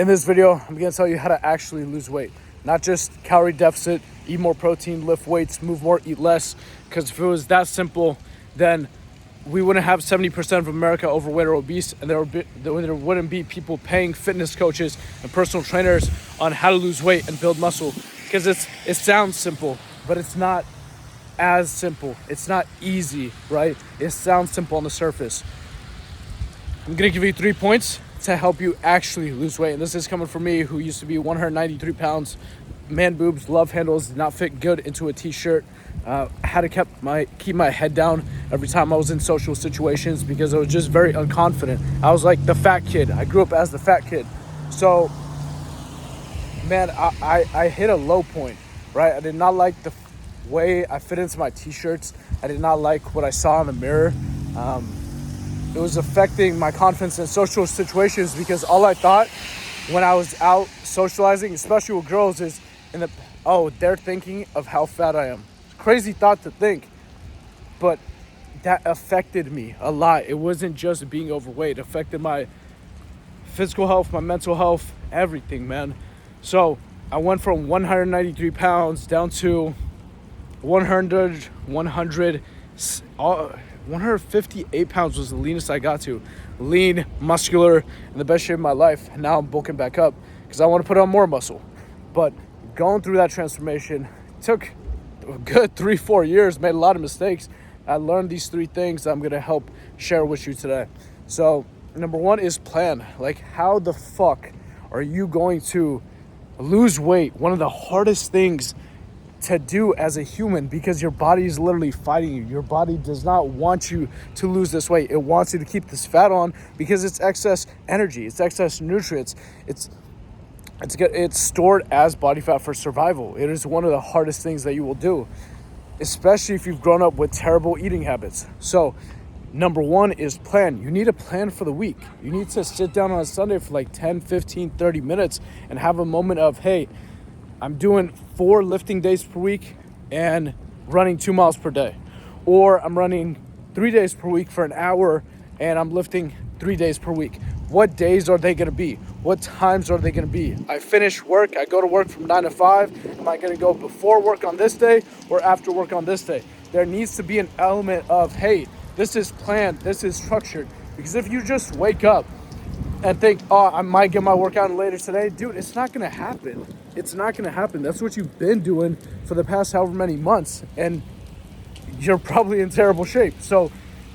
In this video, I'm gonna tell you how to actually lose weight. Not just calorie deficit, eat more protein, lift weights, move more, eat less. Because if it was that simple, then we wouldn't have 70% of America overweight or obese, and there wouldn't be people paying fitness coaches and personal trainers on how to lose weight and build muscle. Because it sounds simple, but it's not as simple. It's not easy, right? It sounds simple on the surface. I'm gonna give you 3 points to help you actually lose weight. And this is coming from me, who used to be 193 pounds, man boobs, love handles, did not fit good into a t-shirt. Had to keep my head down every time I was in social situations because I was just very unconfident. I was like the fat kid. I grew up as the fat kid. So, man, I hit a low point, right? I did not like the way I fit into my t-shirts. I did not like what I saw in the mirror. It was affecting my confidence in social situations because all I thought when I was out socializing, especially with girls, is they're thinking of how fat I am. Crazy thought to think, but that affected me a lot. It wasn't just being overweight. It affected my physical health, my mental health, everything, man. So I went from 193 pounds down to 158 pounds was the leanest I got to. Lean, muscular, in the best shape of my life. And now I'm bulking back up because I want to put on more muscle. But going through that transformation took a good 3-4 years, made a lot of mistakes. I learned these 3 things that I'm going to help share with you today. So number 1 is plan. Like, how the fuck are you going to lose weight? One of the hardest things to do as a human, because your body is literally fighting you. Your body does not want you to lose this weight. It wants you to keep this fat on because it's excess energy, it's excess nutrients, it's stored as body fat for survival. It is one of the hardest things that you will do, especially if you've grown up with terrible eating habits. So number 1 is plan. You need a plan for the week. You need to sit down on a Sunday for like 10, 15, 30 minutes and have a moment of, hey, I'm doing 4 lifting days per week and running 2 miles per day. Or I'm running 3 days per week for an hour and I'm lifting 3 days per week. What days are they gonna be? What times are they gonna be? I finish work, I go to work from 9 to 5. Am I gonna go before work on this day or after work on this day? There needs to be an element of, hey, this is planned, this is structured. Because if you just wake up and think, oh, I might get my workout in later today, dude, it's not gonna happen. It's not gonna happen. That's what you've been doing for the past however many months, and you're probably in terrible shape. So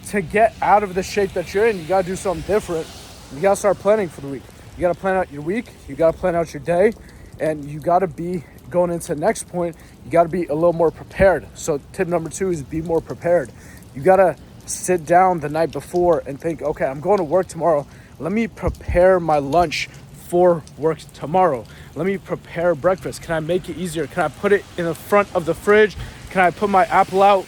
to get out of the shape that you're in, you gotta do something different. You gotta start planning for the week. You gotta plan out your week, you gotta plan out your day, and you gotta be, going into the next point, you gotta be a little more prepared. So tip number 2 is be more prepared. You gotta sit down the night before and think, okay, I'm going to work tomorrow. Let me prepare my lunch for work tomorrow. Let me prepare breakfast. Can I make it easier? Can I put it in the front of the fridge? Can I put my apple out?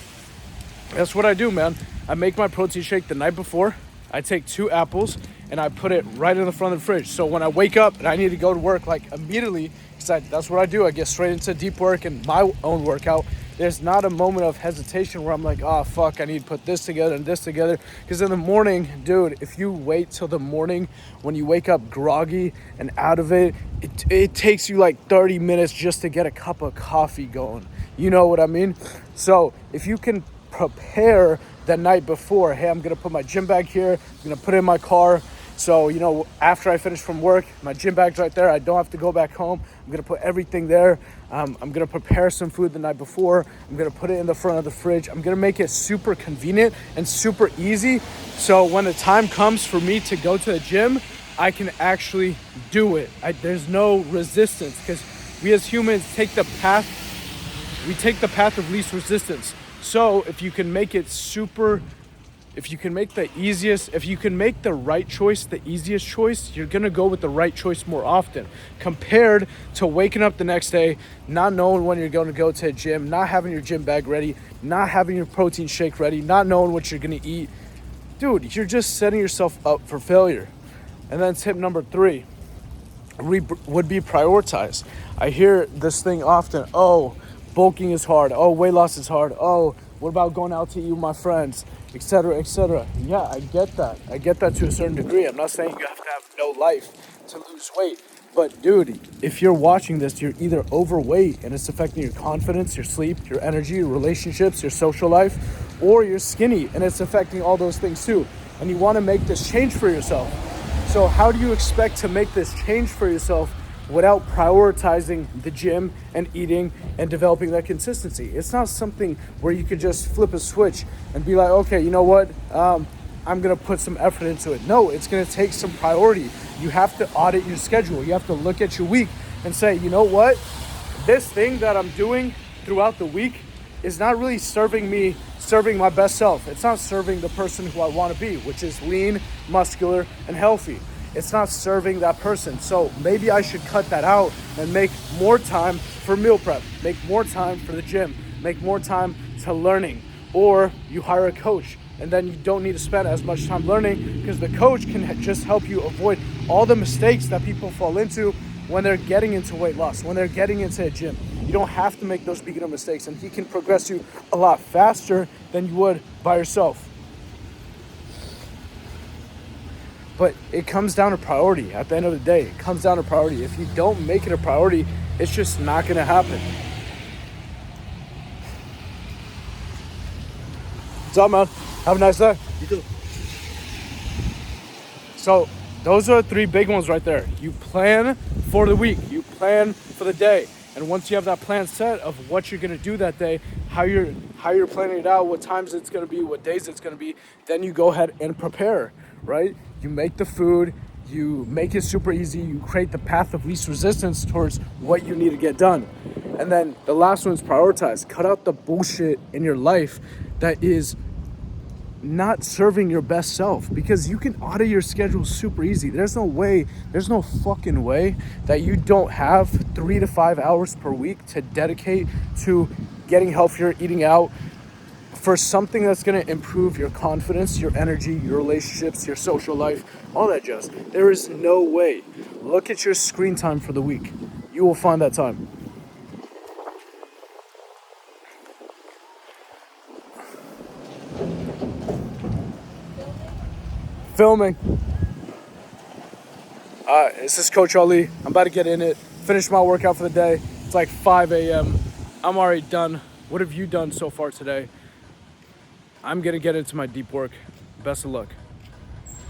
That's what I do, man. I make my protein shake the night before. I take 2 apples and I put it right in the front of the fridge. So when I wake up and I need to go to work, like immediately, because that's what I do. I get straight into deep work and my own workout. There's not a moment of hesitation where I'm like, oh, fuck, I need to put this together and this together. Because in the morning, dude, if you wait till the morning when you wake up groggy and out of it, it takes you like 30 minutes just to get a cup of coffee going. You know what I mean? So if you can prepare the night before, hey, I'm going to put my gym bag here. I'm going to put it in my car. So, you know, after I finish from work, my gym bag's right there. I don't have to go back home. I'm going to put everything there. I'm going to prepare some food the night before. I'm going to put it in the front of the fridge. I'm going to make it super convenient and super easy. So when the time comes for me to go to the gym, I can actually do it. There's no resistance, because we as humans take the path of least resistance. So if you can make it if you can make the right choice the easiest choice, you're gonna go with the right choice more often, compared to waking up the next day, not knowing when you're gonna go to a gym, not having your gym bag ready, not having your protein shake ready, not knowing what you're gonna eat. Dude, you're just setting yourself up for failure. And then tip number 3 would be prioritize. I hear this thing often, oh, bulking is hard, oh, weight loss is hard, oh, what about going out to eat with my friends, etc., etc. Yeah, I get that to a certain degree. I'm not saying you have to have no life to lose weight, But dude, if you're watching this, you're either overweight and it's affecting your confidence, your sleep, your energy, your relationships, your social life, or you're skinny and it's affecting all those things too. And you want to make this change for yourself. So how do you expect to make this change for yourself without prioritizing the gym and eating and developing that consistency? It's not something where you could just flip a switch and be like, okay, you know what? I'm gonna put some effort into it. No, it's gonna take some priority. You have to audit your schedule. You have to look at your week and say, you know what? This thing that I'm doing throughout the week is not really serving my best self. It's not serving the person who I want to be, which is lean, muscular, and healthy. It's not serving that person. So maybe I should cut that out and make more time for meal prep, make more time for the gym, make more time to learning. Or you hire a coach, and then you don't need to spend as much time learning because the coach can just help you avoid all the mistakes that people fall into when they're getting into weight loss, when they're getting into a gym. You don't have to make those beginner mistakes, and he can progress you a lot faster than you would by yourself. But it comes down to priority. At the end of the day, it comes down to priority. If you don't make it a priority, it's just not gonna happen. What's up, man? Have a nice day. You too. So those are 3 big ones right there. You plan for the week, you plan for the day. And once you have that plan set of what you're gonna do that day, how you're planning it out, what times it's gonna be, what days it's gonna be, then you go ahead and prepare, right? You make the food, you make it super easy, you create the path of least resistance towards what you need to get done. And then the last one is prioritize. Cut out the bullshit in your life that is not serving your best self, because you can audit your schedule super easy. There's no fucking way that you don't have 3 to 5 hours per week to dedicate to getting healthier, eating out, for something that's going to improve your confidence, your energy, your relationships, your social life, all that jazz. There is no way. Look at your screen time for the week. You will find that time. Filming. This is Coach Ali. I'm about to get in it. Finish my workout for the day. It's like 5 a.m. I'm already done. What have you done so far today? I'm gonna get into my deep work. Best of luck.